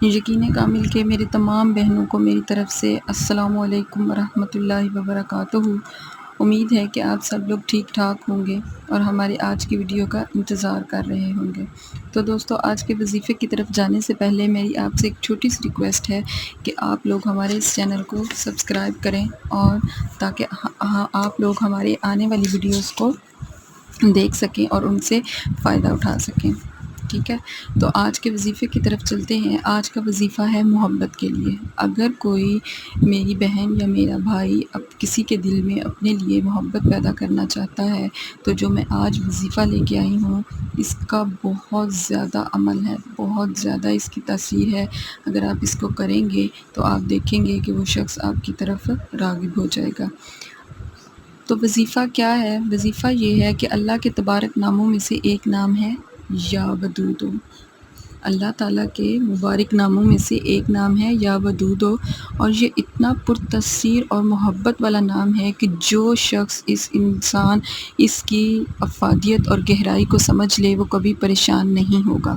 یقین کامل کے میری تمام بہنوں کو میری طرف سے السلام علیکم ورحمۃ اللہ وبرکاتہ۔ امید ہے کہ آپ سب لوگ ٹھیک ٹھاک ہوں گے اور ہماری آج کی ویڈیو کا انتظار کر رہے ہوں گے۔ تو دوستو، آج کے وظیفے کی طرف جانے سے پہلے میری آپ سے ایک چھوٹی سی ریکویسٹ ہے کہ آپ لوگ ہمارے اس چینل کو سبسکرائب کریں، اور تاکہ آپ لوگ ہماری آنے والی ویڈیوز کو دیکھ سکیں اور ان سے فائدہ اٹھا سکیں۔ ٹھیک ہے، تو آج کے وظیفے کی طرف چلتے ہیں۔ آج کا وظیفہ ہے محبت کے لیے۔ اگر کوئی میری بہن یا میرا بھائی اب کسی کے دل میں اپنے لیے محبت پیدا کرنا چاہتا ہے، تو جو میں آج وظیفہ لے کے آئی ہوں، اس کا بہت زیادہ عمل ہے، بہت زیادہ اس کی تاثیر ہے۔ اگر آپ اس کو کریں گے تو آپ دیکھیں گے کہ وہ شخص آپ کی طرف راغب ہو جائے گا۔ تو وظیفہ کیا ہے؟ وظیفہ یہ ہے کہ اللہ کے تبارک ناموں میں سے ایک نام ہے یا ودودو۔ اللہ تعالیٰ کے مبارک ناموں میں سے ایک نام ہے یا ودودو، اور یہ اتنا پرتاثیر اور محبت والا نام ہے کہ جو شخص اس کی افادیت اور گہرائی کو سمجھ لے، وہ کبھی پریشان نہیں ہوگا۔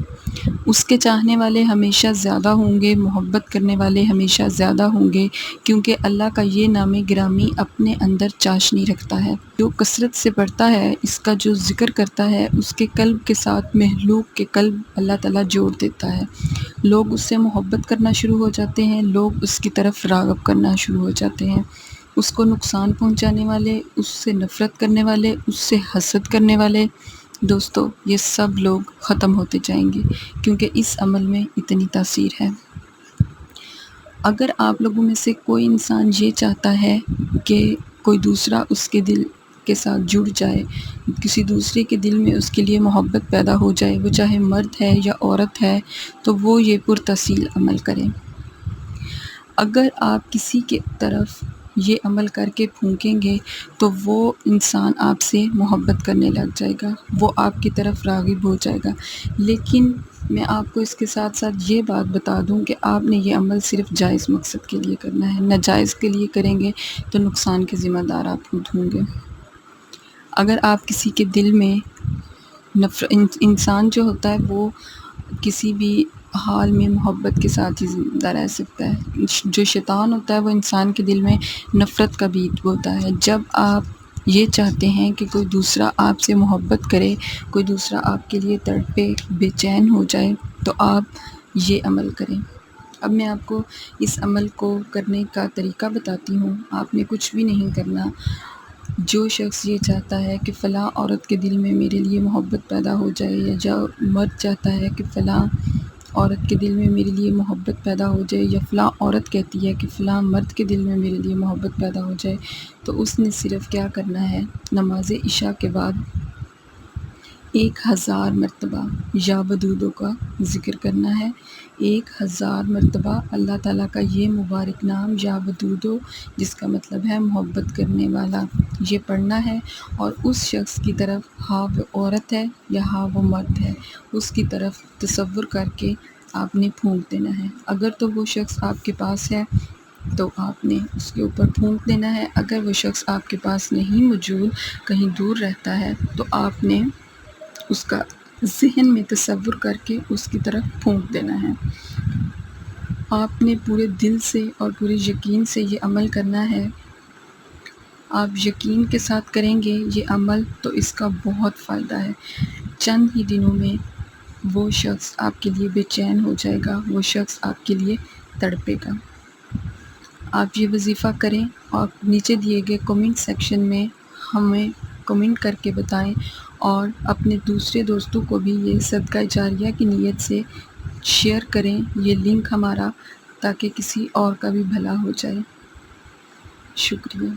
اس کے چاہنے والے ہمیشہ زیادہ ہوں گے، محبت کرنے والے ہمیشہ زیادہ ہوں گے، کیونکہ اللہ کا یہ نام گرامی اپنے اندر چاشنی رکھتا ہے۔ جو کثرت سے پڑھتا ہے، اس کا جو ذکر کرتا ہے، اس کے قلب کے ساتھ مخلوق کے قلب اللہ تعالیٰ جوڑ دیتا ہے۔ لوگ اس سے محبت کرنا شروع ہو جاتے ہیں، لوگ اس کی طرف راغب کرنا شروع ہو جاتے ہیں۔ اس کو نقصان پہنچانے والے، اس سے نفرت کرنے والے، اس سے حسد کرنے والے، دوستو، یہ سب لوگ ختم ہوتے جائیں گے، کیونکہ اس عمل میں اتنی تاثیر ہے۔ اگر آپ لوگوں میں سے کوئی انسان یہ چاہتا ہے کہ کوئی دوسرا اس کے دل کے ساتھ جڑ جائے، کسی دوسرے کے دل میں اس کے لیے محبت پیدا ہو جائے، وہ چاہے مرد ہے یا عورت ہے، تو وہ یہ پرتفصیل عمل کرے۔ اگر آپ کسی کے طرف یہ عمل کر کے پھونکیں گے تو وہ انسان آپ سے محبت کرنے لگ جائے گا، وہ آپ کی طرف راغب ہو جائے گا۔ لیکن میں آپ کو اس کے ساتھ ساتھ یہ بات بتا دوں کہ آپ نے یہ عمل صرف جائز مقصد کے لیے کرنا ہے۔ ناجائز کے لیے کریں گے تو نقصان کے ذمہ دار آپ خود ہوں گے۔ اگر آپ کسی کے دل میں انسان جو ہوتا ہے وہ کسی بھی حال میں محبت کے ساتھ ہی زندہ رہ سکتا ہے۔ جو شیطان ہوتا ہے وہ انسان کے دل میں نفرت کا بیج بوتا ہے۔ جب آپ یہ چاہتے ہیں کہ کوئی دوسرا آپ سے محبت کرے، کوئی دوسرا آپ کے لیے تڑپے، بے چین ہو جائے، تو آپ یہ عمل کریں۔ اب میں آپ کو اس عمل کو کرنے کا طریقہ بتاتی ہوں۔ آپ نے کچھ بھی نہیں کرنا۔ جو شخص یہ چاہتا ہے کہ فلاں عورت کے دل میں میرے لیے محبت پیدا ہو جائے، یا جو مرد چاہتا ہے کہ فلاں عورت کے دل میں میرے لیے محبت پیدا ہو جائے، یا فلاں عورت کہتی ہے کہ فلاں مرد کے دل میں میرے لیے محبت پیدا ہو جائے، تو اس نے صرف کیا کرنا ہے، نماز عشاء کے بعد 1000 مرتبہ یا ودودو کا ذکر کرنا ہے۔ 1000 مرتبہ اللہ تعالیٰ کا یہ مبارک نام یا ودودو، جس کا مطلب ہے محبت کرنے والا، یہ پڑھنا ہے، اور اس شخص کی طرف، ہاں وہ عورت ہے یا ہاں وہ مرد ہے، اس کی طرف تصور کر کے آپ نے پھونک دینا ہے۔ اگر تو وہ شخص آپ کے پاس ہے تو آپ نے اس کے اوپر پھونک دینا ہے۔ اگر وہ شخص آپ کے پاس نہیں موجود، کہیں دور رہتا ہے، تو آپ نے اس کا ذہن میں تصور کر کے اس کی طرف پھونک دینا ہے۔ آپ نے پورے دل سے اور پورے یقین سے یہ عمل کرنا ہے۔ آپ یقین کے ساتھ کریں گے یہ عمل تو اس کا بہت فائدہ ہے۔ چند ہی دنوں میں وہ شخص آپ کے لیے بے چین ہو جائے گا، وہ شخص آپ کے لیے تڑپے گا۔ آپ یہ وظیفہ کریں اور نیچے دیے گئے کمنٹ سیکشن میں ہمیں کمنٹ کر کے بتائیں، اور اپنے دوسرے دوستوں کو بھی یہ صدقہ جاریہ کی نیت سے شیئر کریں یہ لنک ہمارا، تاکہ کسی اور کا بھی بھلا ہو جائے۔ شکریہ۔